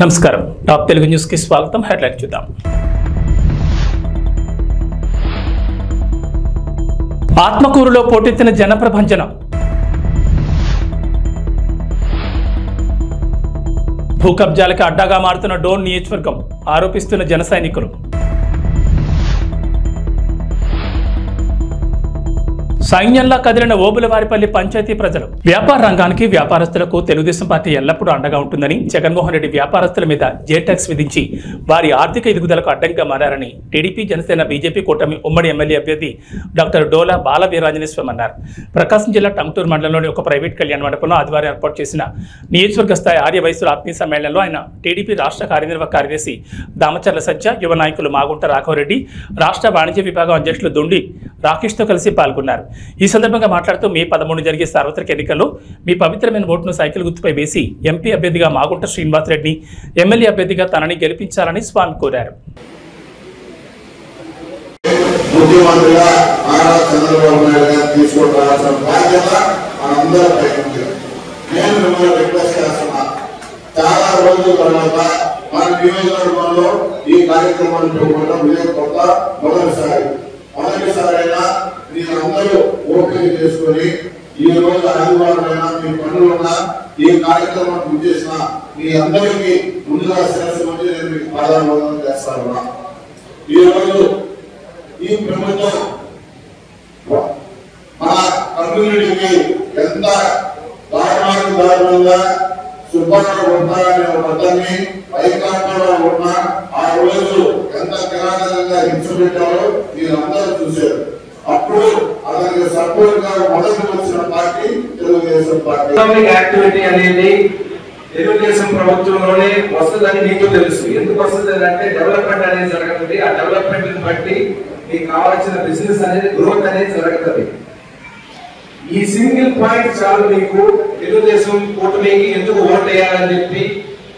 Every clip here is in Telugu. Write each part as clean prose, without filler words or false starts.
నమస్కారం టాప్ తెలుగు న్యూస్ కి స్వాగతం. హెడ్లైన్ చూద్దాం. ఆత్మకూరులో పోటెత్తిన జనప్రభంజనం. భూ కబ్జాలకు అడ్డాగా మారుతున్న డోన్ నియోజకవర్గం ఆరోపిస్తున్న జన సైనికులు. సైన్యంలా కదిలిన ఓబులవారిపల్లి పంచాయతీ ప్రజలు. వ్యాపార రంగానికి వ్యాపారస్తులకు తెలుగుదేశం పార్టీ ఎల్లప్పుడూ అండగా ఉంటుందని, జగన్మోహన్ రెడ్డి వ్యాపారస్తుల మీద జే ట్యాక్స్ విధించి వారి ఆర్థిక ఎదుగుదలకు అడ్డంగా మారారని టీడీపీ, జనసేన, బీజేపీ కూటమి ఉమ్మడి ఎమ్మెల్యే అభ్యర్థి డాక్టర్ డోలా బాల వీరాంజనేయ అన్నారు. ప్రకాశం జిల్లా టంగుటూరు మండలంలోని ఒక ప్రైవేట్ కళ్యాణ మండపంలో ఆదివారం ఏర్పాటు చేసిన నియోజకవర్గ స్థాయి ఆర్య వయసుల ఆత్మీయ సమ్మేళనంలో ఆయన టీడీపీ రాష్ట్ర కార్యనిర్వాహక కార్యదర్శి దామచర్ల సత్య, యువ నాయకులు మాగుంట రాఘవరెడ్డి, రాష్ట్ర వాణిజ్య విభాగం అధ్యక్షులు దొండి రాకేష్తో కలిసి పాల్గొన్నారు. ఈ సందర్భంగా మాట్లాడుతూ మే 13 జరిగే సార్వత్రిక ఎన్నికల్లో మీ పవిత్రమైన ఓటును సైకిల్ గుర్తుపై వేసి ఎంపీ అభ్యర్థిగా మాగుంట శ్రీనివాసరెడ్డిని, ఎమ్మెల్యే అభ్యర్థిగా తనని గెలిపించాలని స్వామి కోరారు. మొదటిసారైనా మీరందరూ ఓపిక చేసుకొని ఈ రోజు ఆదివారమైనా మీ పనులున్నా ఈ కార్యక్రమాన్ని చేసిన మీ అందరికీ ముందుగా శిరస్సు వచ్చి నేను మీకు పాదాభివందనం చేస్తాను. ఈ రోజు ఈ ప్రభుత్వం మన కమ్యూనిటీకి ఎంత దారుణంగా సుబ్బారావు ఉంటారనే పద్ధతిని వైకాంతంలో ఉన్న ఆ రోజు ఎంత కిరాటంగా హింస పెట్టారో మీరందరూ చూశారు. అప్పుడు అతనికి సపోర్ట్ గా మొదటి వచ్చిన పార్టీ తెలుగుదేశం పార్టీ. యాక్టివిటీ అనేది తెలుగుదేశం ప్రభుత్వంలోనే వస్తుందని మీకు తెలుసు. ఎందుకు వస్తుంది అంటే డెవలప్మెంట్ అనేది జరుగుతుంది. ఆ డెవలప్మెంట్ బట్టి మీకు కావాల్సిన బిజినెస్ అనేది గ్రోత్ అనేది జరుగుతుంది. ఈ సింగిల్ పాయింట్ చాలు మీకు తెలుగుదేశం కూటమికి ఎందుకు ఓట్ వేయాలని చెప్పి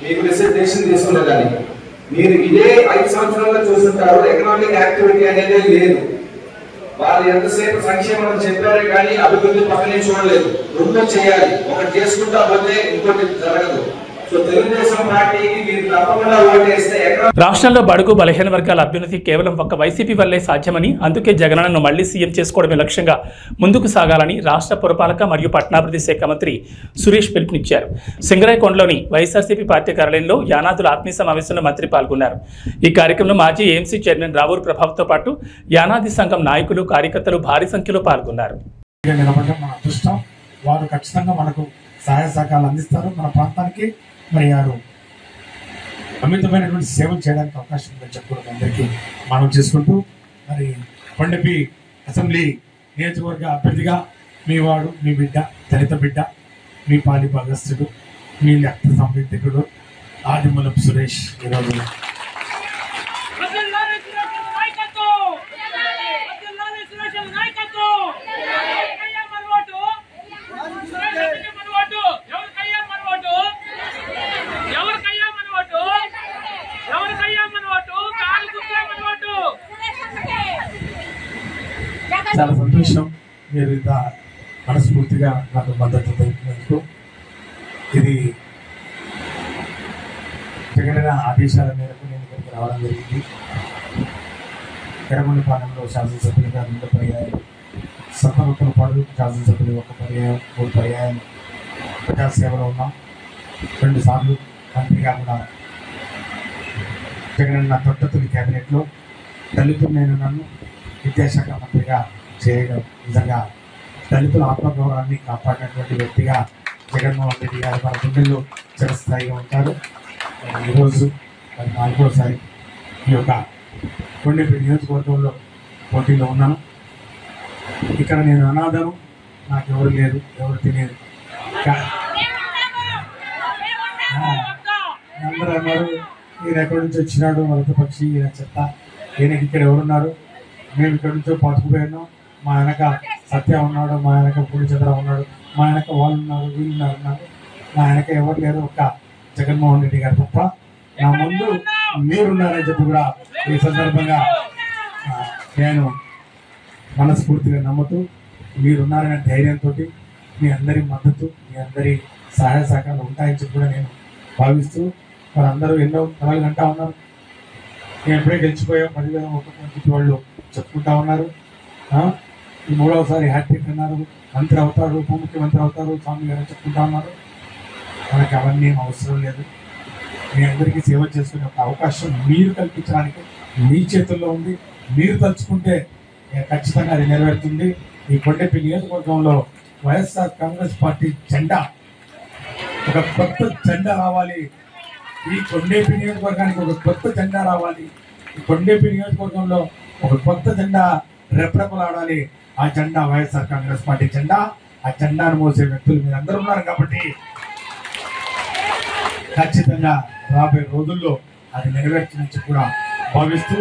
మీకు డిసిషన్ తీసుకున్నదని. మీరు ఇదే 5 సంవత్సరాల్లో చూస్తుంటారు. ఎకనామిక్ యాక్టివిటీ అనేది లేదు. వాళ్ళు ఎంతసేపు సంక్షేమం చెప్పారే కానీ అభివృద్ధి పక్కనే చూడలేదు. రెండు చేయాలి, ఒకటి చేసుకుంటా పోతే ఇంకోటి జరగదు. రాష్ట్రంలో బడుగు బలహీన వర్గాల అభ్యున్నతి కేవలం ఒక్క వైసీపీ వల్లే సాధ్యమని, అందుకే జగనన్నను మళ్లీ సీఎం చేసుకోవడమే లక్ష్యంగా ముందుకు సాగాలని రాష్ట్ర పురపాలక మరియు పట్టణాభివృద్ధి శాఖ మంత్రి సురేష్ పిలుపునిచ్చారు. సింగరాయకొండలోని వైఎస్ఆర్సీపీ పార్టీ కార్యాలయంలో యానాదుల ఆత్మీయ సమావేశంలో మంత్రి పాల్గొన్నారు. ఈ కార్యక్రమంలో మాజీ ఏఎంసీ చైర్మన్ రావూరు ప్రభావ్తో పాటు యానాది సంఘం నాయకులు, కార్యకర్తలు భారీ సంఖ్యలో పాల్గొన్నారు. వారు ఖచ్చితంగా మనకు సహాయ సహకారాలు అందిస్తారు. మన ప్రాంతానికి మరి వారు అమితమైనటువంటి సేవలు చేయడానికి అవకాశం ఉందని చెప్పడం అందరికీ మనం చేసుకుంటూ, మరి కొండపి అసెంబ్లీ నియోజకవర్గ అభ్యర్థిగా మీ వాడు, మీ బిడ్డ, దళిత బిడ్డ, మీ పాలి భాగస్థుడు, మీ రక్త సంబంధికుడు ఆదిమూలపు సురేష్ ఈరోజు చాలా సంతోషం. మీరు ఇంత మనస్ఫూర్తిగా నాకు మద్దతు తెలిపినందుకు. ఇది జగన్ ఆదేశాల మేరకు నేను ఇక్కడికి రావడం జరిగింది. ఎర్రగొండపాలెంలో శాసనసభ్యులుగా 2 పర్యాయాలు, సత్తనూతలపాడు శాసనసభ్యులు 1 పర్యాయం, 3 పర్యాయం ప్రజాసేవలో ఉన్నాం. 2 సార్లు మంత్రిగా కూడా జగనన్న తొట్టతులి క్యాబినెట్లో దళితులైన నన్ను విద్యాశాఖ మంత్రిగా చేయడం నిజంగా దళితుల ఆత్మగౌరవాన్ని కాపాడినటువంటి వ్యక్తిగా జగన్మోహన్ రెడ్డి గారు మన గుండెల్లో చిరస్థాయిగా ఉంటారు. ఈరోజు 4వసారి ఈ యొక్క కొండపి నియోజకవర్గంలో పోటీలో ఉన్నాను. ఇక్కడ నేను అనాథను, నాకు ఎవరు లేరు, ఎవరు తినేది. అందరూ అన్నారు ఈయన ఎక్కడి నుంచి వచ్చినాడు, మొదటి పక్షి, ఈయన చెత్త, ఈయనకి ఇక్కడ ఎవరున్నారు, మేము ఇక్కడి నుంచో పట్టుకుపోయాను, మా వెనక సత్య ఉన్నాడు, మా వెనక పూర్ణచంద్ర ఉన్నాడు, మా వెనక వాళ్ళు ఉన్నారు, వీళ్ళు ఉన్నారు, నా వెనక ఎవరు లేరు, ఒక్క జగన్మోహన్ రెడ్డి గారు తప్ప, నా ముందు మీరున్నారని చెప్పి కూడా ఈ సందర్భంగా నేను మనస్ఫూర్తిగా నమ్ముతూ, మీరున్నారనే ధైర్యంతో మీ అందరి మద్దతు, మీ అందరి సహాయ సహకారాలు ఉంటాయని చెప్పి కూడా నేను భావిస్తూ వారందరూ ఎన్నో కళలు అంటా ఉన్నారు. మేము ఎప్పుడే గెలిచిపోయాం 10,000 ఒక్కొక్క వాళ్ళు చెప్పుకుంటా ఉన్నారు. ఈ 3వసారి హ్యాట్రిక్ అన్నారు, మంత్రి అవుతారు, ఉప ముఖ్యమంత్రి అవుతారు, స్వామి గారు చెప్పుకుంటా ఉన్నారు. మనకి అవన్నీ అవసరం లేదు. మీ అందరికీ సేవ చేసుకునే ఒక అవకాశం మీరు కల్పించడానికి మీ చేతుల్లో ఉంది. మీరు తలుచుకుంటే ఖచ్చితంగా అది నెరవేరుతుంది. ఈ కొండపల్లి నియోజకవర్గంలో వైఎస్ఆర్ కాంగ్రెస్ పార్టీ జెండా, ఒక కొత్త జెండా రావాలి. ఈ కొండపల్లి నియోజకవర్గానికి ఒక కొత్త జెండా రావాలి. ఈ కొండపల్లి నియోజకవర్గంలో ఒక కొత్త జెండా రెపరెపలాడాలి. ఆ జెండా వైఎస్ఆర్ కాంగ్రెస్ పార్టీ జెండా. ఆ జెండాను మోసే వ్యక్తులు మీరు అందరూ ఉన్నారు కాబట్టి ఖచ్చితంగా రాబోయే రోజుల్లో అది నెరవేర్చనుంచి కూడా భావిస్తూ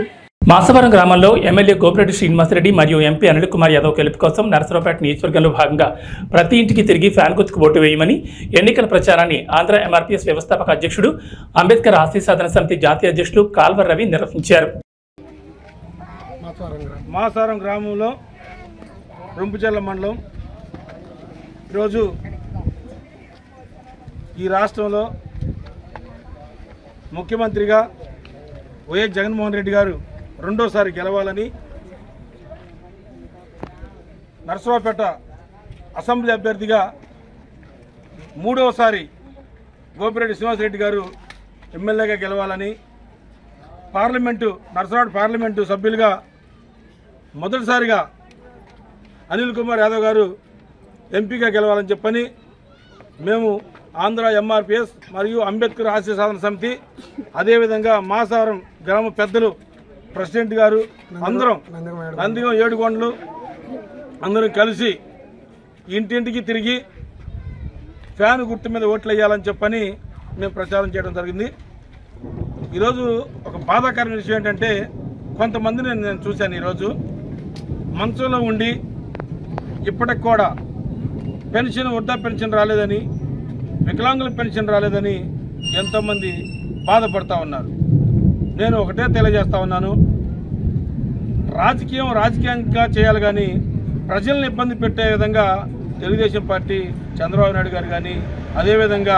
మాసవరం గ్రామంలో ఎమ్మెల్యే గోపిరెడ్డి శ్రీనివాసరెడ్డి మరియు ఎంపీ అనిల్ కుమార్ యాదవ్ గెలుపు కోసం నరసరావుపేట నియోజకవర్గంలో భాగంగా ప్రతి ఇంటికి తిరిగి ఫ్యాన్ గుర్తుకు ఓటు వేయమని ఎన్నికల ప్రచారాన్ని ఆంధ్ర ఎంఆర్పీఎస్ వ్యవస్థాపక అధ్యక్షుడు, అంబేద్కర్ ఆశయ సాధన సమితి జాతీయ అధ్యక్షుడు కాల్వర్ రవి నిర్వహించారు. మాసారం గ్రామంలో రొంపుచెర్ల మండలం ఈరోజు ఈ రాష్ట్రంలో ముఖ్యమంత్రిగా వైఎస్ జగన్మోహన్ రెడ్డి గారు రెండోసారి గెలవాలని నరసరావుపేట అసెంబ్లీ అభ్యర్థిగా మూడవసారి గోపిరెడ్డి శ్రీనివాసరెడ్డి గారు ఎమ్మెల్యేగా గెలవాలని, నరసరావుపేట పార్లమెంటు సభ్యులుగా మొదటిసారిగా అనిల్ కుమార్ యాదవ్ గారు ఎంపీగా గెలవాలని చెప్పని మేము ఆంధ్ర ఎంఆర్పీఎస్ మరియు అంబేద్కర్ ఆశయ సాధన సమితి, అదేవిధంగా మాసారం గ్రామ పెద్దలు, ప్రెసిడెంట్ గారు అందరం నందిగం 7 కొండలు అందరం కలిసి ఇంటింటికి తిరిగి ఫ్యాన్ గుర్తు మీద ఓట్లు వేయాలని చెప్పని మేము ప్రచారం చేయడం జరిగింది. ఈరోజు ఒక బాధాకరమైన విషయం ఏంటంటే, కొంతమందిని నేను చూశాను. ఈరోజు మంచంలో ఉండి ఇప్పటికి కూడా వృద్ధా పెన్షన్ రాలేదని, వికలాంగుల పెన్షన్ రాలేదని ఎంతోమంది బాధపడతా ఉన్నారు. నేను ఒకటే తెలియజేస్తా ఉన్నాను, రాజకీయంగా చేయాలి కానీ ప్రజల్ని ఇబ్బంది పెట్టే విధంగా తెలుగుదేశం పార్టీ, చంద్రబాబు నాయుడు గారు కానీ, అదేవిధంగా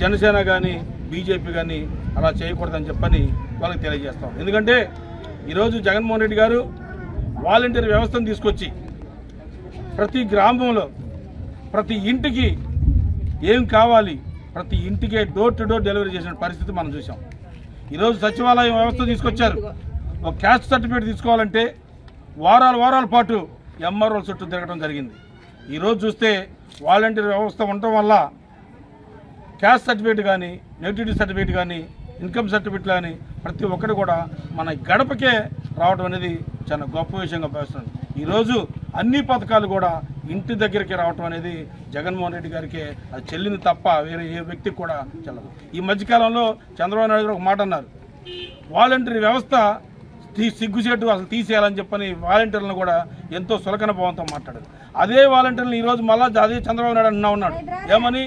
జనసేన కానీ, బీజేపీ కానీ అలా చేయకూడదని చెప్పని వాళ్ళకి తెలియజేస్తాం. ఎందుకంటే ఈరోజు జగన్మోహన్ రెడ్డి గారు వాలంటీర్ వ్యవస్థను తీసుకొచ్చి ప్రతి గ్రామంలో ప్రతి ఇంటికి ఏం కావాలి ప్రతి ఇంటికే డోర్ టు డోర్ డెలివరీ చేసిన పరిస్థితి మనం చూసాం. ఈరోజు సచివాలయం వ్యవస్థ తీసుకొచ్చారు. ఒక క్యాస్ట్ సర్టిఫికేట్ తీసుకోవాలంటే వారాల పాటు ఎంఆర్ఓల చుట్టూ తిరగడం జరిగింది. ఈరోజు చూస్తే వాలంటీర్ వ్యవస్థ ఉండటం వల్ల క్యాస్ట్ సర్టిఫికేట్ కానీ, నెగిటివిటీ సర్టిఫికేట్ కానీ, ఇన్కమ్ సర్టిఫికేట్ కానీ ప్రతి ఒక్కటి కూడా మన గడపకే రావడం అనేది చాలా గొప్ప విషయంగా భావిస్తున్నాను. ఈరోజు అన్ని పథకాలు కూడా ఇంటి దగ్గరికి రావటం అనేది జగన్మోహన్ రెడ్డి గారికి అది చెల్లింది తప్ప వేరే ఏ వ్యక్తికి కూడా చెల్లదు. ఈ మధ్యకాలంలో చంద్రబాబు నాయుడు గారు ఒక మాట అన్నారు, వాలంటీర్ వ్యవస్థ సిగ్గుచేటు అసలు తీసేయాలని చెప్పని వాలంటీర్లను కూడా ఎంతో సులకన భావంతో మాట్లాడారు. అదే వాలంటీర్లను ఈరోజు మళ్ళా అదే చంద్రబాబు నాయుడు ఉన్నాడు, ఏమని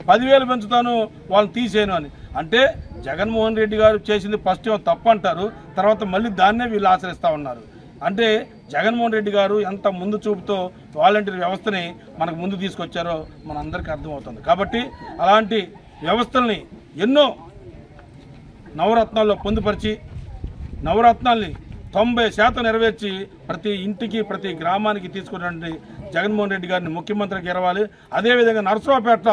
10,000 పెంచుతాను వాళ్ళని తీసేయను అని. అంటే జగన్మోహన్ రెడ్డి గారు చేసింది ఫస్ట్ ఏమో తప్పు అంటారు, తర్వాత మళ్ళీ దాన్నే వీళ్ళు ఆచరిస్తూ ఉన్నారు. అంటే జగన్మోహన్ రెడ్డి గారు ఎంత ముందు చూపుతో వాలంటీర్ వ్యవస్థని మనకు ముందు తీసుకొచ్చారో మనందరికీ అర్థమవుతుంది. కాబట్టి అలాంటి వ్యవస్థల్ని ఎన్నో నవరత్నాల్లో పొందుపరిచి నవరత్నాల్ని 90% నెరవేర్చి ప్రతి ఇంటికి ప్రతి గ్రామానికి తీసుకున్నటువంటి జగన్మోహన్ రెడ్డి గారిని ముఖ్యమంత్రికి ఎరవాలి. అదేవిధంగా నరసరావుపేట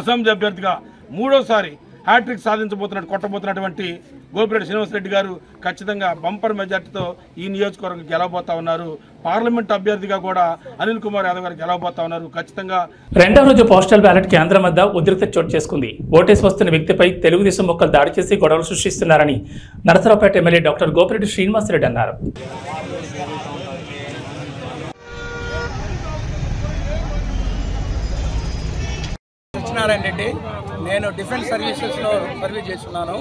అసెంబ్లీ అభ్యర్థిగా మూడోసారి హ్యాట్రిక్ కొట్టబోతున్నటువంటి గోపిరెడ్డి శ్రీనివాసరెడ్డి గారు ఖచ్చితంగా బంపర్ మెజార్టీతో ఈ నియోజకవర్గం గెలవబోతా ఉన్నారు. పార్లమెంట్ అభ్యర్థిగా కూడా అనిల్ కుమార్ యాదవ్ గారు గెలవబోతా ఉన్నారు. ఖచ్చితంగా రెండవ రోజు పోస్టల్ బ్యాలెట్ కేంద్రం వద్ద ఉద్రిక్తత చోటు చేసుకుంది. ఓటేసి వస్తున్న వ్యక్తిపై తెలుగుదేశం మొక్కలు దాడి చేసి గొడవలు సృష్టిస్తున్నారని నరసరావుపేట ఎమ్మెల్యే డాక్టర్ గోపిరెడ్డి శ్రీనివాసరెడ్డి అన్నారు. రెడ్డి, నేను డిఫెన్స్ సర్వీసెస్లో సర్వీస్ చేస్తున్నాను.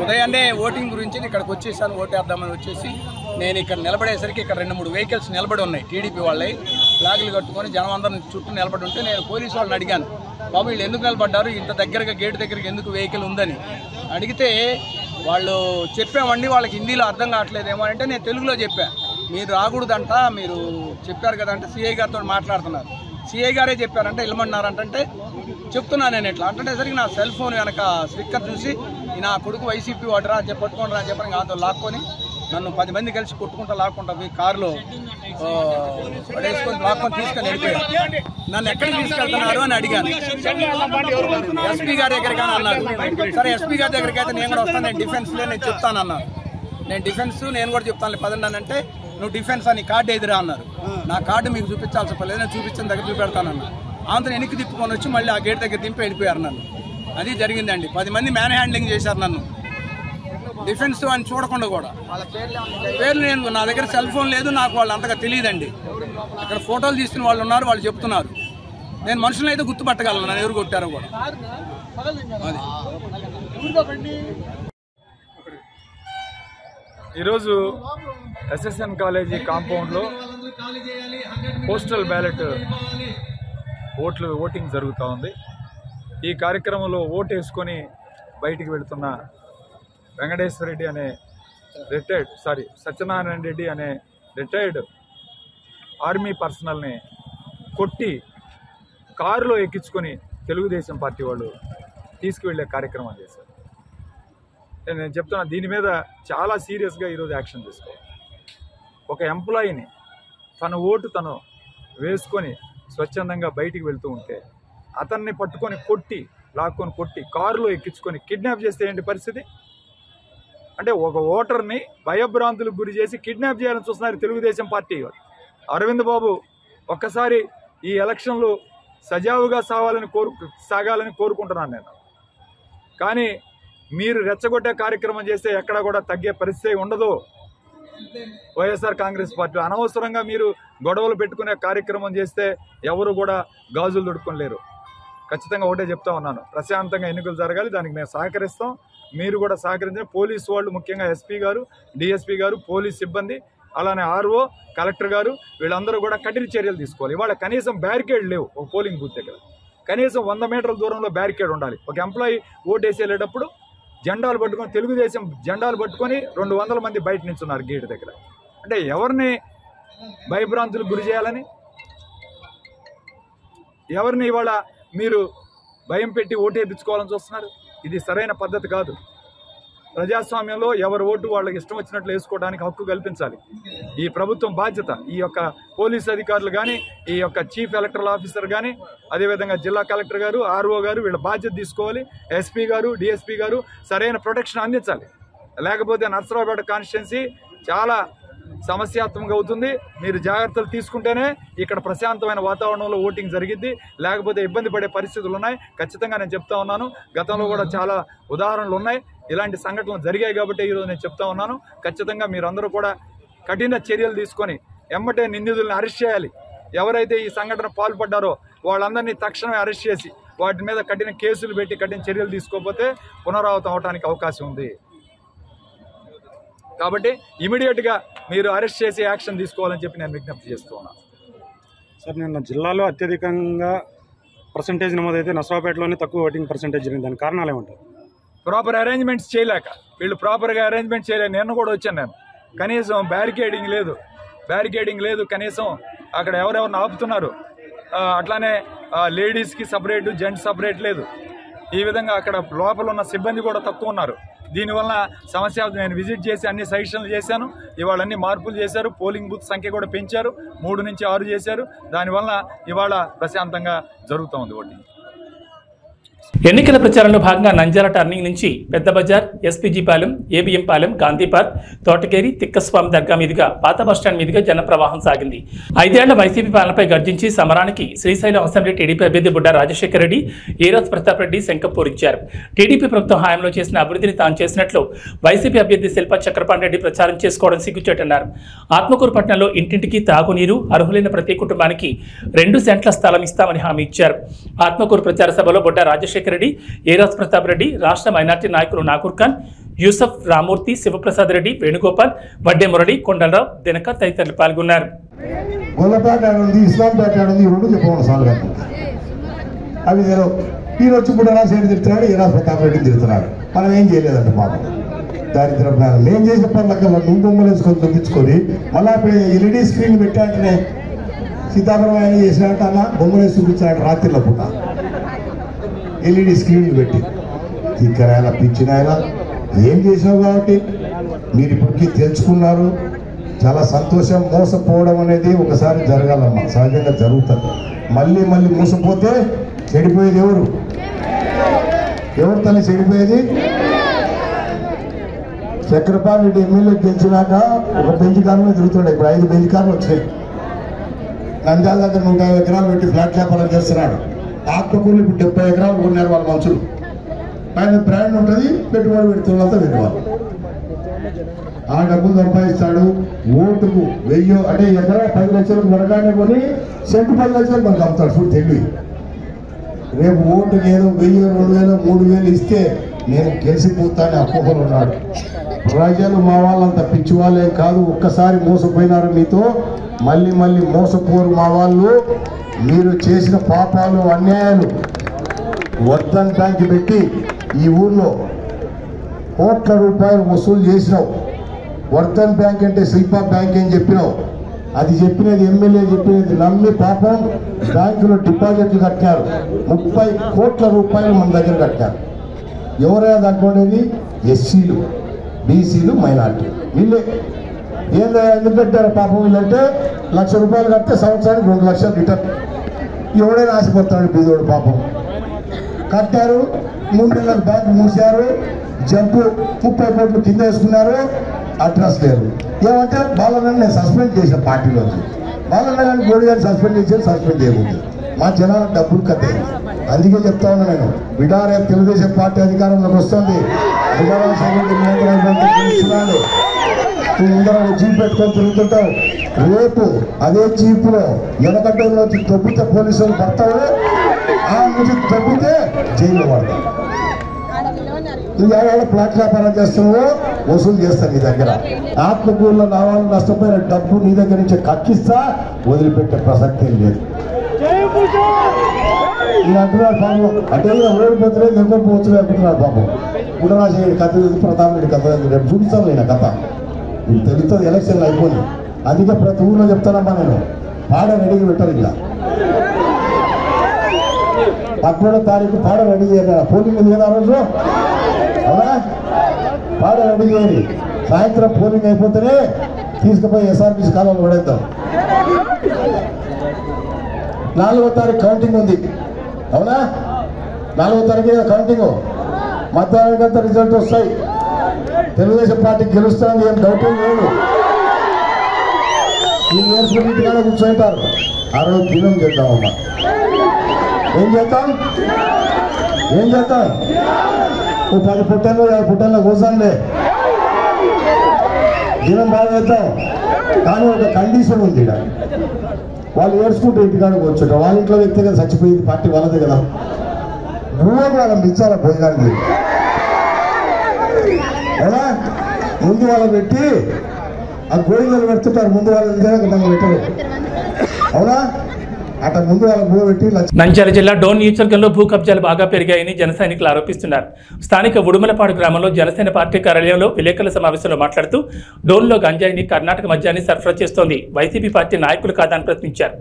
ఉదయాన్నే ఓటింగ్ గురించి ఇక్కడికి వచ్చేసాను. ఓటేద్దామని వచ్చేసి నేను ఇక్కడ నిలబడేసరికి ఇక్కడ 2-3 వెహికల్స్ నిలబడి ఉన్నాయి. టీడీపీ వాళ్ళే ఫ్లాగులు కట్టుకొని జనం అందరం చుట్టూ నిలబడి ఉంటే నేను పోలీసు వాళ్ళని అడిగాను, బాబు వీళ్ళు ఎందుకు నిలబడ్డారు, ఇంత దగ్గరగా గేటు దగ్గరికి ఎందుకు వెహికల్ ఉందని అడిగితే వాళ్ళు చెప్పామండి, వాళ్ళకి హిందీలో అర్థం కావట్లేదేమో అంటే నేను తెలుగులో చెప్పాను, మీరు రాకూడదంట, మీరు చెప్పారు కదంటే సిఐ గారితో మాట్లాడుతున్నారు. సిఐ గారే చెప్పారంటే వెళ్ళమన్నారంటే చెప్తున్నాను నేను ఇట్లా అంటుండేసరికి నా సెల్ ఫోన్ వెనక స్టిక్కర్ చూసి నా కొడుకు వైసీపీ వాడరా అని చెప్పి పట్టుకుంటారా అని చెప్పని కాదు లాక్కొని నన్ను 10 మంది కలిసి కొట్టుకుంటా లాక్కుంటా పోయి కారులో పడేసుకొని లాక్కొని తీసుకొని వెళ్ళిపోయారు. నన్ను ఎక్కడికి తీసుకెళ్తున్నారు అని అడిగాను. ఎస్పీ గారి దగ్గరికి అని అన్నారు. సరే ఎస్పీ గారి దగ్గరికి అయితే నేను కూడా వస్తాను, నేను డిఫెన్స్లో నేను చెప్తాను అన్నారు. నేను డిఫెన్స్ నేను కూడా చెప్తాను పదండి అంటే నువ్వు డిఫెన్స్ అని కార్డు ఎదురా అన్నారు. నా కార్డు మీకు చూపించాల్సిన పర్లేదు, నేను చూపించిన దగ్గర చూపెడతానన్నా. అంతా వెనక్కి తిప్పుకొని వచ్చి మళ్ళీ ఆ గేట్ దగ్గర దింపి వెళ్ళిపోయారు నన్ను. అది జరిగిందండి. 10 మంది మ్యాన్ హ్యాండ్లింగ్ చేశారు నన్ను, డిఫెన్స్ అని చూడకుండా కూడా. పేర్లు నేను నా దగ్గర సెల్ ఫోన్ లేదు, నాకు వాళ్ళు అంతగా తెలియదండి. అక్కడ ఫోటోలు తీసుకున్న వాళ్ళు ఉన్నారు, వాళ్ళు చెప్తున్నారు. నేను మనుషులను అయితే గుర్తుపట్టగలను నన్ను ఎవరు కొట్టారో కూడా. ఈరోజు ఎస్ఎస్ఎన్ కాలేజీ కాంపౌండ్లో పోస్టల్ బ్యాలెట్ ఓటింగ్ జరుగుతూ ఉంది. ఈ కార్యక్రమంలో ఓటు వేసుకొని బయటికి వెళుతున్న వెంకటేశ్వర రెడ్డి అనే సత్యనారాయణ రెడ్డి అనే రిటైర్డ్ ఆర్మీ పర్సనల్ని కొట్టి కారులో ఎక్కించుకొని తెలుగుదేశం పార్టీ వాళ్ళు తీసుకువెళ్ళే కార్యక్రమం చేశారు. నేను చెప్తున్నా, దీని మీద చాలా సీరియస్గా ఈరోజు యాక్షన్ తీసుకోవాలి. ఒక ఎంప్లాయీని తన ఓటు తను వేసుకొని స్వచ్ఛందంగా బయటికి వెళ్తూ ఉంటే అతన్ని పట్టుకొని లాక్కొని కొట్టి కారులో ఎక్కించుకొని కిడ్నాప్ చేస్తే ఏంటి పరిస్థితి? అంటే ఒక ఓటర్ని భయభ్రాంతులకు గురి చేసి కిడ్నాప్ చేయాలని చూస్తున్నారు తెలుగుదేశం పార్టీ. అరవింద్ బాబు ఒక్కసారి ఈ ఎలక్షన్లు సజావుగా సాగాలని కోరుకుంటున్నాను నేను. కానీ మీరు రెచ్చగొట్టే కార్యక్రమం చేస్తే ఎక్కడా కూడా తగ్గే పరిస్థితి ఉండదు. వైఎస్ఆర్ కాంగ్రెస్ పార్టీ అనవసరంగా మీరు గొడవలు పెట్టుకునే కార్యక్రమం చేస్తే ఎవరు కూడా గాజులు దొడుకోలేరు. ఖచ్చితంగా ఒకటే చెప్తా ఉన్నాను, ప్రశాంతంగా ఎన్నికలు జరగాలి, దానికి మేము సహకరిస్తాం. మీరు కూడా సహకరించిన పోలీసు వాళ్ళు, ముఖ్యంగా ఎస్పీ గారు, డిఎస్పీ గారు, పోలీస్ సిబ్బంది, అలానే ఆర్ఓ, కలెక్టర్ గారు, వీళ్ళందరూ కూడా కఠిన చర్యలు తీసుకోవాలి. ఇవాళ కనీసం బ్యారికేడ్ లేవు ఒక పోలింగ్ బూత్ దగ్గర. కనీసం 100 మీటర్ల దూరంలో బ్యారికేడ్ ఉండాలి. ఒక ఎంప్లాయీ ఓటేసి వెళ్ళేటప్పుడు జెండాలు పట్టుకొని, తెలుగుదేశం జెండాలు పట్టుకొని 200 మంది బయట నిల్చున్నారు గేట్ దగ్గర. అంటే ఎవరిని భయభ్రాంతులకు గురి చేయాలని, ఎవరిని ఇవాళ మీరు భయం పెట్టి ఓటు వేయించుకోవాలని చూస్తున్నారు? ఇది సరైన పద్ధతి కాదు. ప్రజాస్వామ్యంలో ఎవరి ఓటు వాళ్ళకి ఇష్టం వచ్చినట్లు వేసుకోవడానికి హక్కు కల్పించాలి. ఈ ప్రభుత్వం బాధ్యత. ఈ యొక్క పోలీస్ అధికారులు కానీ, ఈ యొక్క చీఫ్ ఎలక్టరల్ ఆఫీసర్ కానీ, అదేవిధంగా జిల్లా కలెక్టర్ గారు, ఆర్ఓ గారు వీళ్ళ బాధ్యత తీసుకోవాలి. ఎస్పీ గారు, డిఎస్పీ గారు సరైన ప్రొటెక్షన్ అందించాలి. లేకపోతే నర్సరావుపేట కాన్స్టిట్యున్సీ చాలా సమస్యాత్మకంగా అవుతుంది. మీరు జాగ్రత్తలు తీసుకుంటేనే ఇక్కడ ప్రశాంతమైన వాతావరణంలో ఓటింగ్ జరిగిద్ది, లేకపోతే ఇబ్బంది పడే పరిస్థితులు ఉన్నాయి. ఖచ్చితంగా నేను చెప్తా ఉన్నాను. గతంలో కూడా చాలా ఉదాహరణలు ఉన్నాయి, ఇలాంటి సంఘటనలు జరిగాయి కాబట్టి ఈరోజు నేను చెప్తా ఉన్నాను. ఖచ్చితంగా మీరందరూ కూడా కఠిన చర్యలు తీసుకొని ఎమ్మటే నిందితులను అరెస్ట్ చేయాలి. ఎవరైతే ఈ సంఘటన పాల్పడ్డారో వాళ్ళందరినీ తక్షణమే అరెస్ట్ చేసి వాటి మీద కఠిన కేసులు పెట్టి కఠిన చర్యలు తీసుకోకపోతే పునరావృతం అవడానికి అవకాశం ఉంది. కాబట్టి ఇమీడియట్గా మీరు అరెస్ట్ చేసి యాక్షన్ తీసుకోవాలని చెప్పి నేను విజ్ఞప్తి చేస్తూ ఉన్నాను. సార్, నిన్న జిల్లాలో అత్యధికంగా పర్సంటేజ్ నమోదైతే నర్సరావుపేటలోనే తక్కువ ఓటింగ్ పర్సంటేజ్ జరిగింది. దానికి కారణాలు ఏమంటారు? ప్రాపర్ అరేంజ్మెంట్స్ చేయలేక, వీళ్ళు ప్రాపర్గా అరేంజ్మెంట్ చేయలేక. నేను కూడా వచ్చాను, నేను కనీసం బ్యారికేడింగ్ లేదు, కనీసం అక్కడ ఎవరెవరిని ఆపుతున్నారు. అట్లానే లేడీస్కి సపరేట్, జెంట్స్ సపరేట్ లేదు. ఈ విధంగా అక్కడ లోపల ఉన్న సిబ్బంది కూడా తక్కువ ఉన్నారు. దీనివల్ల సమస్య. నేను విజిట్ చేసి అన్ని సజెషన్లు చేశాను. ఇవాళ అన్ని మార్పులు చేశారు. పోలింగ్ బూత్ సంఖ్య కూడా పెంచారు, 3 నుంచి 6 చేశారు. దానివల్ల ఇవాళ ప్రశాంతంగా జరుగుతూ ఉంది ఓటింగ్. ఎన్నికల ప్రచారంలో భాగంగా నంద్యాల టర్నింగ్ నుంచి పెద్ద బజార్, SPG Palem, ABM Palem, Gandhi park, Thotakeri, Tikkaswami Dargah మీదుగా పాత బస్టాండ్ మీదుగా జనప్రవాహం సాగింది. 5 ఏళ్ల వైసీపీ పాలనపై గర్జించి సమరానికి శ్రీశైలం అసెంబ్లీ టీడీపీ అభ్యర్థి బుడ్డా రాజశేఖర రెడ్డి, ఈరాజ్ ప్రతాప్ రెడ్డి శంఖం పూరించారు. టీడీపీ ప్రభుత్వం హయాంలో చేసిన అభివృద్ధిని తాను చేసినట్లు వైసీపీ అభ్యర్థి శిల్ప చక్రపాణి రెడ్డి ప్రచారం చేసుకోవడం సిగ్గుచేటన్నారు. ఆత్మకూరు పట్టణంలో ఇంటింటికి తాగునీరు, అర్హులైన ప్రతి కుటుంబానికి 2 సెంట్ల స్థలం ఇస్తామని హామీ ఇచ్చారు. ఆత్మకూరు ప్రచార సభలో బుడ్డా రాజశేఖర రెడ్డి, ఈరాజ్ ప్రతాప్ రెడ్డి, రాష్ట్ర మైనార్టీ నాయకులు నాకూర్ ఖాన్, యూసఫ్, రామూర్తి, శివప్రసాద్ రెడ్డి, వేణుగోపాల్, వడ్డే మురళి, కొండలరావు, దినకర్ తదితరులు పాల్గొన్నారు. గొల్లపేట ఉంది, ఇస్లాంపేట ఉంది, 2 చెప్పమని సార్లు అవి ఈయన వచ్చి కూడా రాసేది తిడుతున్నాడు, ఈరాజ్ ప్రతాప్ రెడ్డి తిడుతున్నాడు. మనం ఏం చేయలేదంట పాపం. దారిద్ర ప్రాణం ఏం చేసే పనులకి నువ్వు బొమ్మలు వేసుకొని తొక్కించుకొని మళ్ళీ ఎల్ఈడి స్క్రీన్ పెట్టాకనే సీతాఫలం ఆయన చేసినట్టు అన్న బొమ్మలు వేసి చూపించాడు రాత్రిలో పూట. ఎల్ఈడి స్క్రీన్లు పెట్టి తిక్కరాయల పిచ్చినాయల ఏం చేసినావు కాబట్టి మీరు ఇప్పటికీ తెలుసుకున్నారు. చాలా సంతోషం. మోసపోవడం అనేది ఒకసారి జరగాలమ్మా, సహజంగా జరుగుతుంది. మళ్ళీ మళ్ళీ మోసపోతే చెడిపోయేది ఎవరు? ఎవరు తల్లి చెడిపోయేది? చక్రపాణి రెడ్డి ఎమ్మెల్యే గెలిచినాక ఒక బెంచ్ కార్లు తిరుగుతున్నాడు. ఇప్పుడు 5 బెంచ్ కార్లు వచ్చాయి. నంద్యాల దగ్గర 150 ఎకరాలు పెట్టి ఫ్లాట్ వ్యాపారం చేస్తున్నాడు. ఆత్మకూరులు ఇప్పుడు 70 ఎకరాలు కొన్నారు వాళ్ళ మనుషులు. ఆయన బ్రాండ్ ఉంటుంది, పెట్టుబడి పెడుతున్నంతా పెట్టుకోవాలి. ఆ డబ్బులు సంపాదిస్తాడు. ఓటుకు 1000 అంటే ఎకరా 10 లక్షలకు వరగానే కొని సెంటు 10 లక్షలకు మనకు అమ్ముతాడు. చూడు తెలివి. రేపు ఓటుకు ఏదో 1000, 2000, 3000 ఇస్తే నేను గెలిచిపోతాను అపోహలు ఉన్నాడు. ప్రజలు మా వాళ్ళంత పిచ్చి వాళ్ళే కాదు. ఒక్కసారి మోసపోయినారు మీతో, మళ్ళీ మళ్ళీ మోసపోరు మా వాళ్ళు. మీరు చేసిన పాపాలు అన్యాయాలు వర్ధన్ బ్యాంక్ పెట్టి ఈ ఊర్లో కోట్ల రూపాయలు వసూలు చేసినావు. వర్ధన్ బ్యాంక్ అంటే శిల్పా బ్యాంక్ అని చెప్పినావు. అది చెప్పినది ఎమ్మెల్యే చెప్పినది నమ్మి పాపం బ్యాంకులో డిపాజిట్లు కట్టారు. 30 కోట్ల రూపాయలు మన దగ్గర కట్టారు. ఎవరైనా దాంట్లోనేది ఎస్సీలు, బీసీలు, మైనార్టీ వీళ్ళే. ఏందో ఎందుకు కట్టారు పాపం వీళ్ళంటే 1,00,000 రూపాయలు కడితే సంవత్సరానికి 2 లక్షలు రిటర్న్. ఎవడైనా ఆశపడతాడు బీదోడు పాపం. కట్టారు, 3 నెలలకు బ్యాంకు మూసారు. జంపు 30 కోట్లు కింద వేసుకున్నారు. అడ్రస్ లేదు. ఏమంటే బాలన్న నేను సస్పెండ్ చేసిన పార్టీలోకి. బాలన్న కానీ గోడి గారిని సస్పెండ్ చేసి సస్పెండ్ చేయకూడదు. మా జనాలకు డబ్బులు కట్టేది. అందుకే చెప్తా ఉన్నా నేను, బిడారే తెలుగుదేశం పార్టీ అధికారంలోకి వస్తుంది. ముందర జీప్ పెట్టుకొని తిరుగుతుంటావు. రేపు అదే జీపులో వెనకడ్డంలో తొబ్బితే పోలీసులు పడతావు. ఆ నుంచి తొబ్బితే జైల్లో పడతావు. నువ్వు ఎవరైనా ప్లాట్ వ్యాపారం చేస్తున్నావో వసూలు చేస్తాను నీ దగ్గర. ఆత్మకూరులో నా వాళ్ళు నష్టపోయిన డబ్బు నీ దగ్గర నుంచి కక్కిస్తా, వదిలిపెట్టే ప్రసక్తి లేదు. నేను అంటున్నాడు పాపం, అంటే ఓడిపోతులే నిలబడిపోతులే అనుకుంటున్నాడు పాపం. గుణరాజు కథ ప్రతాప్ రెడ్డి కథ రేపు చూపిస్తాను నేను కథ. నీకు తెలుస్తుంది ఎలక్షన్లు అయిపోయి. అందుకే ప్రతి ఊళ్ళో చెప్తానమ్మా నేను, పాడ రెడీగా పెట్టారు. ఇలా 11వ తారీఖు పాడ రెడీ చేయాలి. పోలింగ్ ఉంది కదా ఆ రోజు, అవునా? పాడ రెడీ చేయాలి. సాయంత్రం పోలింగ్ అయిపోతేనే తీసుకుపోయి ఎస్ఆర్బీసీ కాలంలో పడేద్దాం. 4వ తారీఖు కౌంటింగ్ ఉంది, అవునా? 4వ తారీఖు కౌంటింగ్. మధ్యాహ్నానికంతా రిజల్ట్ వస్తాయి. తెలుగుదేశం పార్టీ గెలుస్తానని ఏం డౌట్ లేదు. ఈ నేర్చుకుని ఇంటికాడ కూర్చుంటారు. ఆ రోజు దినం చేద్దామమ్మా. ఏం చేద్దాం? ఓ 10 పుట్టల్లో 5 పుట్టల్లో కూర్చోండి. దినం బాగా చేద్దాం. కానీ ఒక కండిషన్ ఉంది. వాళ్ళు ఏడ్చుకుంటూ ఇంటికాడ కూర్చుంటారు. వాళ్ళ ఇంట్లో వ్యక్తి కదా చచ్చిపోయింది, పార్టీ వాళ్ళదే కదా. నువ్వే కూడా మించాలా భోజనానికి, అవునా? ముందు వాళ్ళు పెట్టి ఆ గోడిగలు పెడుతుంటారు. ముందు వాళ్ళు పెట్టరు, అవునా? అట్లా ముందు వాళ్ళ భూ పెట్టి. నంద్యాల జిల్లా డోన్ నియోజకవర్గంలో భూ కబ్జాలు బాగా పెరిగాయని జన సైనికులు ఆరోపిస్తున్నారు. స్థానిక ఉడుమలపాడు గ్రామంలో జనసేన పార్టీ కార్యాలయంలో విలేకరుల సమావేశంలో మాట్లాడుతూ డోన్లో గంజాయిని కర్ణాటక మద్యాన్ని సరఫరా చేస్తోంది వైసీపీ పార్టీ నాయకులు కాదని ప్రశ్నించారు.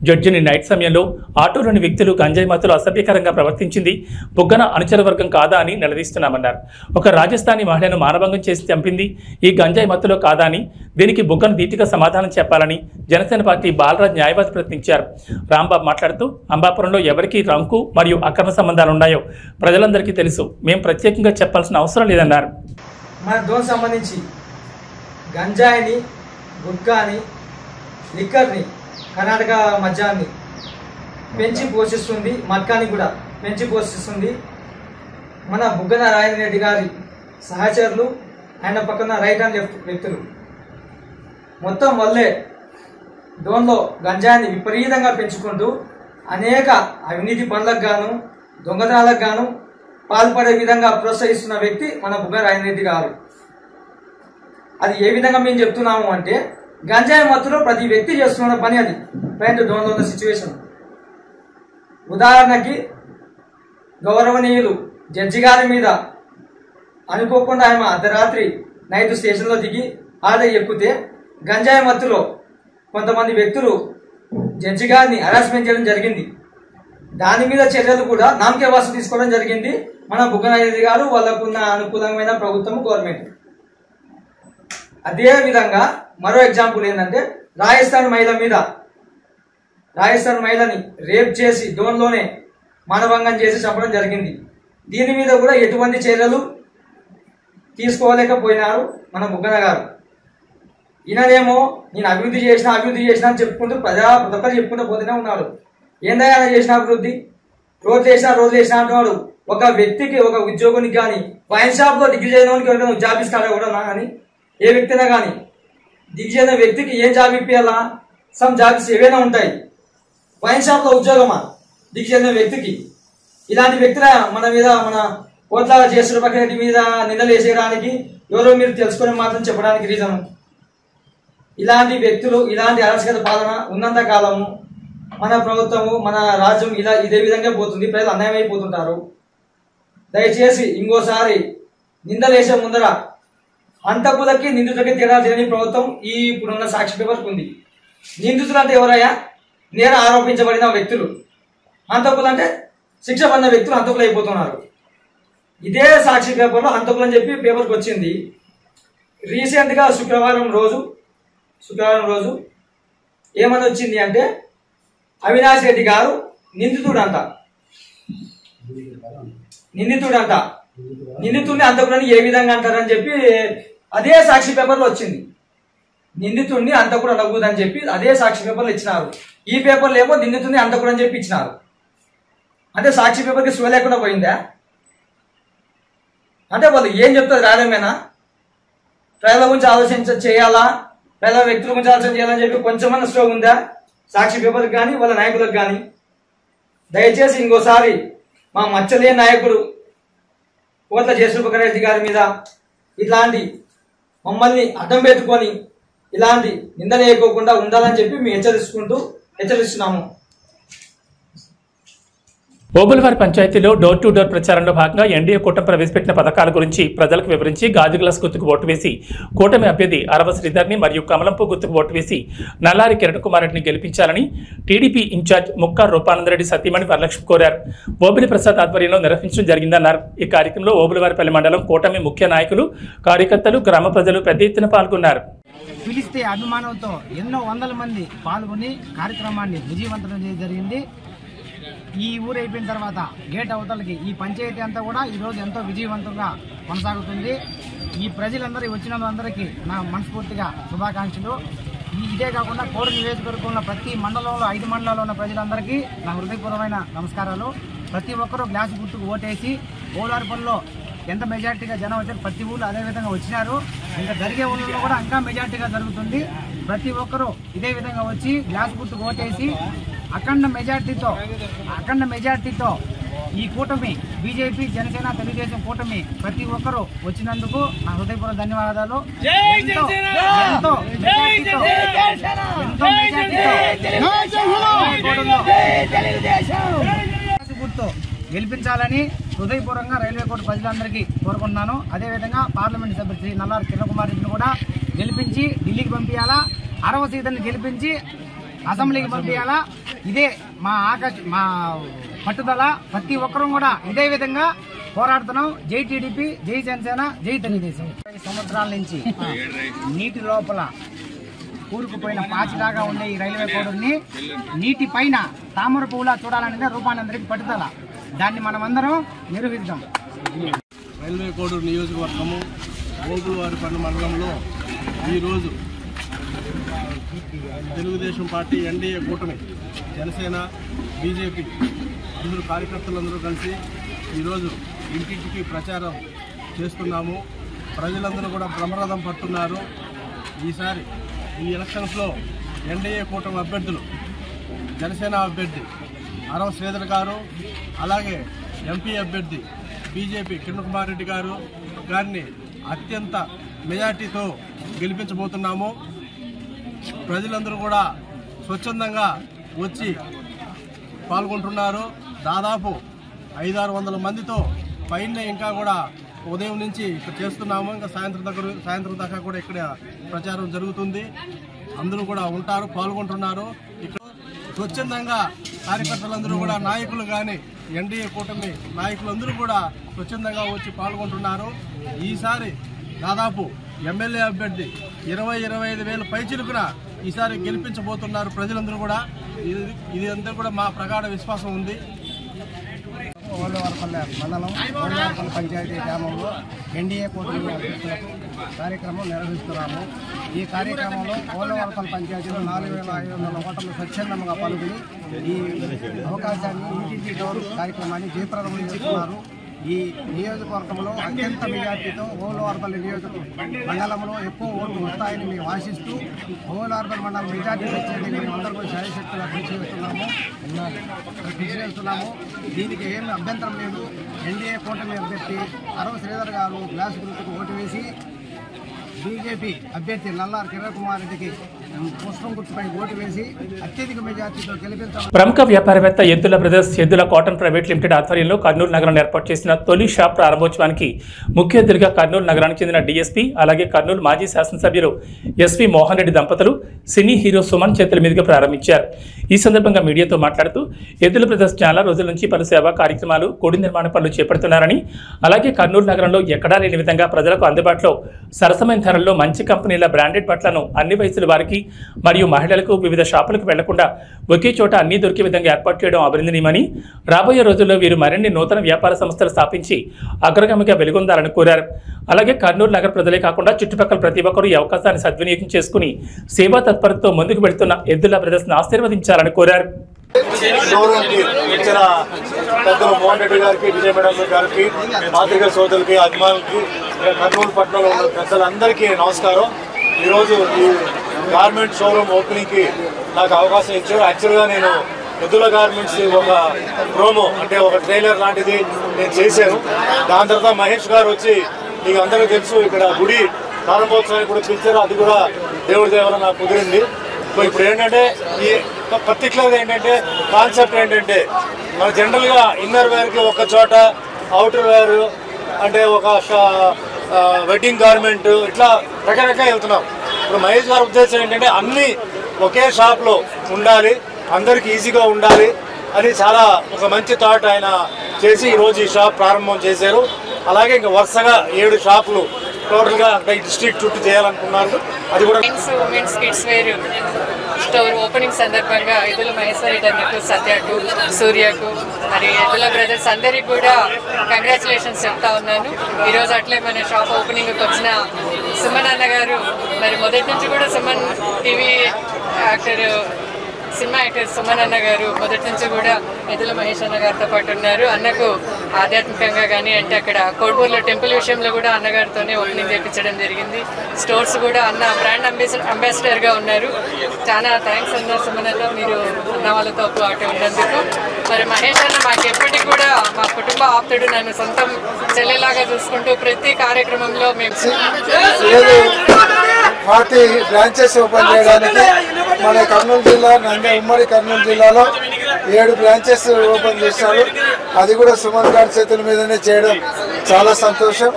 జడ్జిని నైట్ సమయంలో ఆటోలోని వ్యక్తులు గంజాయి మత్తులో అసభ్యకరంగా ప్రవర్తించింది బుగ్గన అనుచర వర్గం కాదా అని నిలదీస్తున్నామన్నారు. ఒక రాజస్థానీ మహిళను మానభంగం చేసి చంపింది ఈ గంజాయి మత్తులో కాదా అని దీనికి బుగ్గన ధీటుగా సమాధానం చెప్పాలని జనసేన పార్టీ బాలరాజ్ న్యాయవాది ప్రశ్నించారు. రాంబాబు మాట్లాడుతూ అంబాపురంలో ఎవరికి రంకు మరియు అక్రమ సంబంధాలున్నాయో ప్రజలందరికీ తెలుసు, మేము ప్రత్యేకంగా చెప్పాల్సిన అవసరం లేదన్నారు. మన డోన్ సంబంధించి గంజాయిని, గుట్కాని, లిక్కర్ని, కర్ణాటక మద్యాన్ని పెంచి పోషిస్తుంది, మట్కాని కూడా పెంచి పోషిస్తుంది మన బుగ్గన రాజేంద్ర రెడ్డి గారి సహచరులు, ఆయన పక్కన రైట్ అండ్ లెఫ్ట్ వ్యక్తులు. మొత్తం వల్లే డోన్లో గంజాయిని విపరీతంగా పెంచుకుంటూ అనేక అవినీతి పనులకు గాను, దొంగతనాలకు గాను పాల్పడే విధంగా ప్రోత్సహిస్తున్న వ్యక్తి మన బుగ్గన రాజేంద్ర రెడ్డి గారు. అది ఏ విధంగా మేము చెప్తున్నాము అంటే, గంజాయి మత్తులో ప్రతి వ్యక్తి చేస్తున్న పని అది ప్రజెంట్ డోన్లో ఉన్న సిచ్యువేషన్. ఉదాహరణకి గౌరవనీయులు జడ్జి గారి మీద అనుకోకుండా ఆయన అర్ధరాత్రి నైట్ స్టేషన్లో దిగి ఆడ ఎక్కితే గంజాయి మత్తులో కొంతమంది వ్యక్తులు జడ్జి గారిని హరాస్మెంట్ చేయడం జరిగింది. దాని మీద చర్యలు కూడా నామకే వాసు తీసుకోవడం జరిగింది మన బుగ్గనారెడ్డి గారు, వాళ్ళకున్న అనుకూలమైన ప్రభుత్వం గవర్నమెంట్. అదే విధంగా మరో ఎగ్జాంపుల్ ఏంటంటే రాజస్థాన్ మహిళని రేప్ చేసి డోన్లోనే మానభంగం చేసి చంపడం జరిగింది. దీని మీద కూడా ఎటువంటి చర్యలు తీసుకోలేకపోయినారు మన బుగ్గన గారు. ఈయననేమో నేను అభివృద్ధి చేసిన అని చెప్పుకుంటూ ప్రతి ఒక్కరు చెప్పుకుంటూ పోతూనే ఉన్నాడు. ఏందయ్యా చేసిన అభివృద్ధి? రోడ్లు వేసినా అంటున్నాడు. ఒక వ్యక్తికి, ఒక ఉద్యోగునికి కానీ, వైన్ షాప్ లో డిగ్రీ చేయడానికి ఎవరికైనా జాబ్ ఇస్తాడా కూడా కానీ, ఏ వ్యక్తినా కానీ డిగ్రీ చేయని వ్యక్తికి ఏం జాబ్ ఇప్పియాలా? సమ్ జాబ్స్ ఏవైనా ఉంటాయి. వైన్ షాప్ లో ఉద్యోగమా డిగ్రీ చేయని వ్యక్తికి? ఇలాంటి వ్యక్తుల మన కోట్ల చేస్తున్న పక్కన మీద నిందలు వేసేయడానికి ఎవరో మీరు తెలుసుకుని మాత్రం చెప్పడానికి రీజన్. ఇలాంటి వ్యక్తులు, ఇలాంటి అరాచకత పాలన ఉన్నంత కాలము మన ప్రభుత్వము, మన రాజ్యం ఇదే విధంగా పోతుంది. ప్రజలు అన్యాయం అయిపోతుంటారు. దయచేసి ఇంకోసారి నిందలేసే ముందర హంతకులకి నిందితులకి తేడా తెలియని ప్రభుత్వం ఈ ఇప్పుడున్న సాక్షి పేపర్కి ఉంది. నిందితులు అంటే ఎవరయ్యా? నేర ఆరోపించబడిన వ్యక్తులు. హంతకులు అంటే శిక్ష పొందిన వ్యక్తులు హంతకులు అయిపోతున్నారు. ఇదే సాక్షి పేపర్లో హంతకులు అని చెప్పి పేపర్కి వచ్చింది. రీసెంట్గా శుక్రవారం రోజు ఏమని వచ్చింది అంటే అవినాష్ రెడ్డి గారు నిందితుడంట. నిందితుడిని హంతకుడని ఏ విధంగా అంటారని చెప్పి అదే సాక్షి పేపర్లో వచ్చింది. నిందితుడిని హంతకుడు అనకూడదని చెప్పి అదే సాక్షి పేపర్లో ఇచ్చినారు. ఈ పేపర్లో ఏమో నిందితుడిని హంతకుడు అని చెప్పి ఇచ్చినారు. అంటే సాక్షి పేపర్కి స్లో లేకుండా పోయిందా? అంటే వాళ్ళు ఏం చెప్తారు? రాయడమేనా? ప్రజల గురించి చేయాలా, ప్రజల వ్యక్తుల గురించి ఆలోచన చేయాలని చెప్పి కొంచెమన్నా స్లో ఉందా సాక్షి పేపర్కి కానీ వాళ్ళ నాయకులకు కానీ? దయచేసి ఇంకోసారి మా మచ్చలే నాయకుడు కోట్ల జయసూర్యరెడ్డి గారి మీద ఇట్లాంటి మమ్మల్ని అడ్డం పెట్టుకొని ఇలాంటి నిందలు వేయకోకుండా ఉండాలని చెప్పి మేము హెచ్చరిస్తున్నాము. ఓబులవారి పంచాయతీలో డోర్ టు డోర్ ప్రచారంలో భాగంగా ఎన్డీఏ కూటమి ప్రవేశపెట్టిన పథకాల గురించి ప్రజలకు వివరించి గాజు గ్లాస్ గుర్తుకు ఓటు వేసి కూటమి అభ్యర్థి అరవ శ్రీధర్ని మరియు కమలంపు గుర్తుకు ఓటు వేసి నల్లారి కిరణ్ కుమార్ రెడ్డిని గెలిపించాలని టీడీపీ ఇన్ఛార్జ్ ముక్కా రూపానందరెడ్డి సతీమణి వరలక్ష్మి కోరారు. ఓబులి ప్రసాద్ ఆధ్వర్యంలో నిర్వహించడం జరిగిందన్నారు. ఈ కార్యక్రమంలో ఓబులవారిపల్లి మండలం కూటమి ముఖ్య నాయకులు, కార్యకర్తలు, గ్రామ ప్రజలు పెద్ద ఎత్తున పాల్గొన్నారు. పిలిస్తే అభిమానంతో ఎన్నో వందల మంది పాల్గొని కార్యక్రమాన్ని విజయవంతం చేయడం జరిగింది. ఈ ఊరు అయిపోయిన తర్వాత గేట్ అవతలకి ఈ పంచాయతీ అంతా కూడా ఈరోజు ఎంతో విజయవంతంగా కొనసాగుతుంది. ఈ ప్రజలందరూ వచ్చిన అందరికీ నా మనస్ఫూర్తిగా శుభాకాంక్షలు. ఇదే కాకుండా కోరు నియోజకవర్గంలో ప్రతి మండలంలో 5 మండలాల్లో ఉన్న ప్రజలందరికీ నా హృదయపూర్వమైన నమస్కారాలు. ప్రతి ఒక్కరూ గ్లాసు గుర్తుకు ఓటేసి ఓలార్పల్లో ఎంత మెజార్టీగా జనం వచ్చారు, ప్రతి ఊళ్ళో అదేవిధంగా వచ్చినారు. ఇంకా జరిగే ఊళ్ళో కూడా ఇంకా మెజార్టీగా జరుగుతుంది. ప్రతి ఒక్కరూ ఇదే విధంగా వచ్చి గ్లాసు గుర్తుకు ఓటేసి అఖండ మెజార్టీతో ఈ కూటమి బీజేపీ, జనసేన, తెలుగుదేశం కూటమి ప్రతి ఒక్కరూ వచ్చినందుకు నా హృదయపూర్వక ధన్యవాదాలు. గుర్తు గెలిపించాలని హృదయపూర్వకంగా రైల్వే కోర్టు ప్రజలందరికీ కోరుకుంటున్నాను. అదేవిధంగా పార్లమెంట్ సభ్యులు శ్రీ నల్లారి కిరణ్ కుమార్ రెడ్డిని కూడా గెలిపించి ఢిల్లీకి పంపించాలా, అరవ సీతని గెలిపించి అసెంబ్లీకి పంపించాలా. ఇదే మా పట్టుదల. ప్రతి ఒక్కరూ కూడా ఇదే విధంగా పోరాడుతున్నాం. జై టీడీపీ, జై జనసేన, జై తెలుగుదేశం. 20 సంవత్సరాల నుంచి నీటి లోపల కూరుకుపోయిన పాచిలాగా ఉండే ఈ రైల్వే కోడూరుని నీటి పైన తామర పువ్వులా చూడాలనేది రూపానందరికి పట్టుదల. దాన్ని మనమందరం నిర్వహిద్దాం. రైల్వే కోడూరు నియోజకవర్గము ఓబులవారిపల్లి మండలంలో ఈరోజు తెలుగుదేశం పార్టీ, ఎన్డీఏ కూటమి, జనసేన, బీజేపీ అందరూ కార్యకర్తలందరూ కలిసి ఈరోజు ఇంటింటికి ప్రచారం చేస్తున్నాము. ప్రజలందరూ కూడా బ్రహ్మరథం పడుతున్నారు. ఈసారి ఈ ఎలక్షన్స్లో ఎన్డీఏ కూటమి అభ్యర్థులు, జనసేన అభ్యర్థి అరవ శ్రీధర్ గారు, అలాగే ఎంపీ అభ్యర్థి బీజేపీ కిరణ్ కుమార్ రెడ్డి గారిని అత్యంత మెజార్టీతో గెలిపించబోతున్నాము. ప్రజలందరూ కూడా స్వచ్ఛందంగా వచ్చి పాల్గొంటున్నారు. దాదాపు 500-600 మందితో పైన ఇంకా కూడా ఉదయం నుంచి ఇక్కడ చేస్తున్నాము. ఇంకా సాయంత్రం దాకా కూడా ఇక్కడ ప్రచారం జరుగుతుంది. అందరూ కూడా ఉంటారు, పాల్గొంటున్నారు. ఇక్కడ స్వచ్ఛందంగా కార్యకర్తలందరూ కూడా, నాయకులు కానీ ఎన్డీఏ కూటమి నాయకులందరూ కూడా స్వచ్ఛందంగా వచ్చి పాల్గొంటున్నారు. ఈసారి దాదాపు ఎమ్మెల్యే అభ్యర్థి 20-25 వేల పైచిలుకున ఈసారి గెలిపించబోతున్నారు ప్రజలందరూ కూడా. ఇది అంతా కూడా మా ప్రగాఢ విశ్వాసం ఉంది. ఓళ్ళవారిపల్లె మండలం ఓళ్ళవారిపల్లె పంచాయతీ గ్రామంలో ఎన్డీఏ కూటమి అభ్యర్థులకు కార్యక్రమం నిర్వహిస్తున్నాము. ఈ కార్యక్రమంలో ఓళ్ళవారిపల్లె పంచాయతీలో 4,500 ఓటర్లు స్వచ్ఛందంగా పాల్గొని ఈ అవకాశాన్ని ఇంటింటి డోర్ కార్యక్రమాన్ని జయప్రదం చేస్తున్నారు. ఈ నియోజకవర్గంలో అత్యంత మెజార్టీతో ఓళ్ళవారిపల్లి మండలంలో ఎక్కువ ఓట్లు వస్తాయని మేము ఆశిస్తూ ఓళ్ళవారిపల్లి మండలం మెజార్టీ వచ్చేది మేము అందరూ శాయశక్తులు కృషి చేస్తున్నాము. దీనికి ఏమి అభ్యంతరం లేదు. ఎన్డీఏ కూటమి అభ్యర్థి అరవ శ్రీధర్ గారు గ్లాస్ గుర్తుకు ఓటు వేసి బీజేపీ అభ్యర్థి నల్లారి కిరణ్ కుమార్ రెడ్డికి పుష్పం గుర్తుపై ఓటు వేసి అత్యధిక మెజార్టీతో గెలిపించారు. ప్రముఖ వ్యాపారవేత్త ఎద్దుల బ్రదర్స్ ఎద్దుల కాటన్ ప్రైవేట్ లిమిటెడ్ ఆధ్వర్యంలో కర్నూలు నగరంలో ఏర్పాటు చేసిన తొలి షాప్ ప్రారంభోత్సవానికి ముఖ్య అతిథిగా కర్నూలు నగరానికి చెందిన డీఎస్పీ అలాగే కర్నూలు మాజీ శాసనసభ్యులు ఎస్వి మోహన్ రెడ్డి దంపతులు సినీ హీరో సుమన్ చేతుల మీదుగా ప్రారంభించారు. ఈ సందర్భంగా మీడియాతో మాట్లాడుతూ ఎద్దుల బ్రదర్స్ చాలా రోజుల నుంచి పలు సేవా కార్యక్రమాలు, కోడి నిర్మాణ పనులు చేపడుతున్నారని, అలాగే కర్నూలు నగరంలో ఎక్కడా లేని విధంగా ప్రజలకు అందుబాటులో సరసమైన ధరల్లో మంచి కంపెనీల బ్రాండెడ్ బట్టలను అన్ని వయసుల వారికి మరియు మహిళలకు వివిధ షాపులకు వెళ్లకుండా ఒకే చోట అన్ని దొరికే విధంగా ఏర్పాటు చేయడం అభినందనీయమని, రాబోయే రోజుల్లో వీరు మరిన్ని నూతన వ్యాపార సంస్థలు స్థాపించి అగ్రగామిగా వెలుగొందాలని కోరారు. అలాగే కర్నూలు నగర ప్రజలే కాకుండా చుట్టుపక్కల ప్రతి ఒక్కరూ ఈ అవకాశాన్ని సద్వినియోగం చేసుకుని సేవా తత్పరతతో ముందుకు వెళుతున్న ఎద్దుల బ్రదర్స్ను ఆశీర్వదించాలని కోరారు. పెద్దలు మోహన్ రెడ్డి గారికి, విజయ మేడం గారికి, పాత్రికా సోదరులకి, అభిమానులకి, కర్నూలు పట్టణంలో ఉన్న పెద్దలందరికీ నమస్కారం. ఈరోజు ఈ గార్మెంట్ షోరూమ్ ఓపెనింగ్కి నాకు అవకాశం ఇచ్చారు. యాక్చువల్గా నేను ఎద్దుల గార్మెంట్స్ ఒక ప్రోమో అంటే ఒక ట్రైలర్ లాంటిది నేను చేశాను. దాని తర్వాత మహేష్ గారు వచ్చి మీకు అందరికీ తెలుసు ఇక్కడ గుడి ప్రారంభోత్సవానికి కూడా పిలిచారు. అది కూడా దేవుడి దేవర నాకు కుదిరింది. ఇప్పుడు ఏంటంటే ఈ పర్టికులర్గా ఏంటంటే కాన్సెప్ట్ ఏంటంటే మన జనరల్గా ఇన్నర్ వేర్కి ఒక చోట, అవుటర్ వేర్ అంటే ఒక వెడ్డింగ్ గార్మెంట్, ఇట్లా రకరకాల వెళ్తున్నాం. ఇప్పుడు మహేష్ గారి ఉద్దేశం ఏంటంటే అన్నీ ఒకే షాప్లో ఉండాలి, అందరికి ఈజీగా ఉండాలి అని చాలా ఒక మంచి థాట్ ఆయన చేసి ఈరోజు ఈ షాప్ ప్రారంభం చేశారు. అలాగే ఇంకా వరుసగా 7 షాపులు టోటల్గా ఈ డిస్ట్రిక్ట్ చుట్టూ చేయాలనుకున్నారు. అది కూడా women's kids wear store opening సందర్భంగా ఎద్దుల మహేశ్వర రెడ్డి అన్నకు, సత్యకు, సూర్యకు, మరి ఎద్దుల బ్రదర్స్ అందరికీ కూడా కంగ్రాచులేషన్స్ చెప్తా ఉన్నాను. ఈరోజు అట్లే మన షాప్ ఓపెనింగ్కి వచ్చిన సుమన్ అన్న గారు, మరి మొదటి నుంచి కూడా Suman TV cinema actor Suman అన్న గారు మొదటి నుంచి కూడా ఎద్దుల మహేష్ అన్న గారితో పాటు ఉన్నారు. అన్నకు ఆధ్యాత్మికంగా కానీ అంటే అక్కడ కోడ్మూరులో టెంపుల్ విషయంలో కూడా అన్నగారితోనే ఓపెనింగ్ చేయించడం జరిగింది. స్టోర్స్ కూడా అన్న బ్రాండ్ అంబాసిడర్గా ఉన్నారు. చాలా థ్యాంక్స్ అన్న సుమన్ అన్న, మీరు అన్న వాళ్ళతో పాటు ఉన్నందుకు. మరి మహేష్ అన్న మాకు ఎప్పటికీ కూడా మా కుటుంబ ఆప్తుడు, నన్ను సొంతం చెల్లెలాగా చూసుకుంటూ ప్రతి కార్యక్రమంలో మేము 40 బ్రాంచెస్ ఓపెన్ చేయడానికి మన కర్నూలు జిల్లా ఉమ్మడి కర్నూలు జిల్లాలో 7 బ్రాంచెస్ ఓపెన్ చేశారు. అది కూడా సుమన్ గారి చేతుల మీదనే చేయడం చాలా సంతోషం.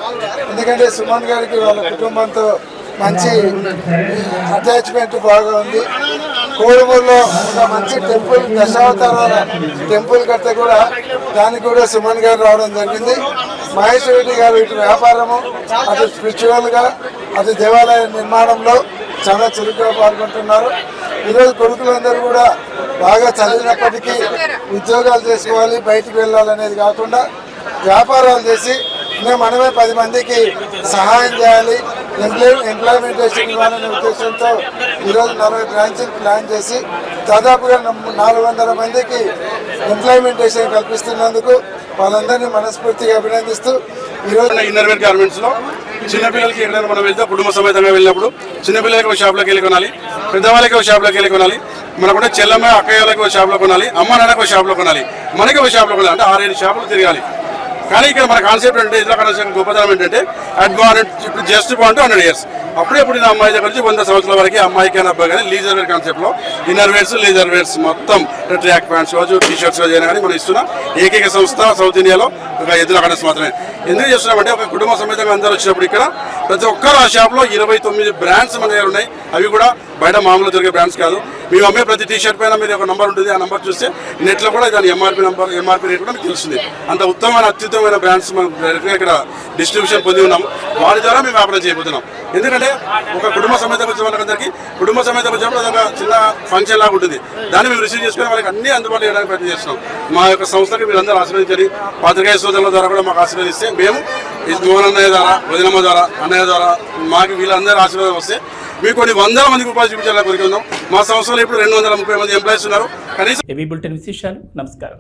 ఎందుకంటే సుమన్ గారికి వాళ్ళ కుటుంబంతో మంచి అటాచ్మెంట్ బాగా ఉంది. కోడుమూరులో ఒక మంచి టెంపుల్, దశావతారాల టెంపుల్ కడితే కూడా దానికి కూడా సుమన్ గారు రావడం జరిగింది. మహేష్ రెడ్డి గారు ఇటు వ్యాపారము, అటు స్పిరిచువల్గా, అటు దేవాలయ నిర్మాణంలో చాలా చురుగ్గా పాల్గొంటున్నారు. ఈరోజు కొడుకులందరూ కూడా బాగా చదివినప్పటికీ ఉద్యోగాలు చేసుకోవాలి, బయటికి వెళ్ళాలనేది కాకుండా వ్యాపారాలు చేసి మనమే 10 మందికి సహాయం చేయాలి, ఎంప్లాయ్మెంటేషన్ ఇవ్వాలనే ఉద్దేశంతో ఈరోజు 40 బ్రాంచ్లు ప్లాన్ చేసి దాదాపుగా 400 మందికి ఎంప్లాయ్మెంటేషన్ కల్పిస్తున్నందుకు వాళ్ళందరినీ మనస్ఫూర్తిగా అభినందిస్తూ ఈరోజు ఇన్నర్వేర్ గార్మెంట్స్ లో చిన్నపిల్లలకి ఎక్కడైనా మనం వెళ్తే కుటుంబ సమేతంగా వెళ్ళినప్పుడు చిన్నపిల్లలకి ఒక షాప్లోకి వెళ్ళి కొనాలి, పెద్దవాళ్ళకి ఒక షాప్లోకి వెళ్ళి కొనాలి, మనకుంటే చెల్లమ్మ అక్కయ్యలకు ఒక షాప్లో కొనాలి, అమ్మ నాన్నకు ఒక షాప్లో కొనాలి, మనకి ఒక షాప్లో కొనాలి. అంటే 6-7 షాపులు తిరగాలి. కానీ ఇక్కడ మన కాన్సెప్ట్ అంటే ఇతర కనెక్షన్ గొప్పతనం ఏంటంటే అడ్వాన్స్ ఇప్పుడు జస్ట్ 100 years అప్పుడే పుట్టిన అమ్మాయి దగ్గర నుంచి 100 సంవత్సరాల వరకు అమ్మాయి కానీ అబ్బాయి కానీ లీజర్ వేర్ కాన్సెప్ట్లో ఇన్నర్ వేర్స్, లేజర్ వేర్స్ మొత్తం ట్రాక్ ప్యాంట్స్ కావచ్చు, టీషర్ట్స్ అయినా కానీ మనం ఇస్తున్నాం. ఏకైక సంస్థ సౌత్ ఇండియాలో ఒక ఎద్దుల కనెక్స్ మాత్రమే. ఎందుకు చేస్తున్నామంటే ఒక కుటుంబ సమేతంగా అందరూ వచ్చినప్పుడు ఇక్కడ ప్రతి ఒక్కరు ఆ షాప్లో 29 బ్రాండ్స్ మన దగ్గర ఉన్నాయి. అవి కూడా బయట మామూలు దొరికే బ్రాండ్స్ కాదు. మేము అమ్మే ప్రతి టీ షర్ట్ పైన మీరు ఒక నంబర్ ఉంటుంది. ఆ నంబర్ చూస్తే నెట్లో కూడా దాని ఎంఆర్పీ రేట్ కూడా మీకు తెలుస్తుంది. అంత ఉత్తమమైన అత్యుత్తమైన బ్రాండ్స్ మనం ఇక్కడ డిస్ట్రిబ్యూషన్ పొంది ఉన్నాం. వారి ద్వారా మేము వ్యాపారం చేయబోతున్నాం. ఎందుకంటే ఒక కుటుంబ సమేతంగా వచ్చిన వాళ్ళందరికీ కుటుంబ సమేతంగా వచ్చినప్పుడు అదొక చిన్న ఫంక్షన్ లాగా ఉంటుంది. దాన్ని మేము రిసీవ్ చేసుకుని వాళ్ళకి అన్ని అందుబాటులో చేయడానికి ప్రయత్నం చేస్తున్నాం. మా యొక్క సంస్థకి మీరందరూ ఆశీర్వదించండి. పాత్రికేయ సోదరుల ద్వారా కూడా మాకు ఆశీర్వదిస్తే మేము మోహన్ అన్నయ్య ద్వారా, వదినమ్మ ద్వారా, అన్నయ్య ద్వారా మాకు వీళ్ళందరూ ఆశీర్వాదం వస్తే మీకు కొన్ని 100 మందికి ఉపాధి చూపించాలని కోరుకుందాం. మా సంస్థలో ఇప్పుడు 230 మంది ఎంప్లాయీస్ ఉన్నారు. కనీసం బులెటిన్ విశేషాలు. నమస్కారం.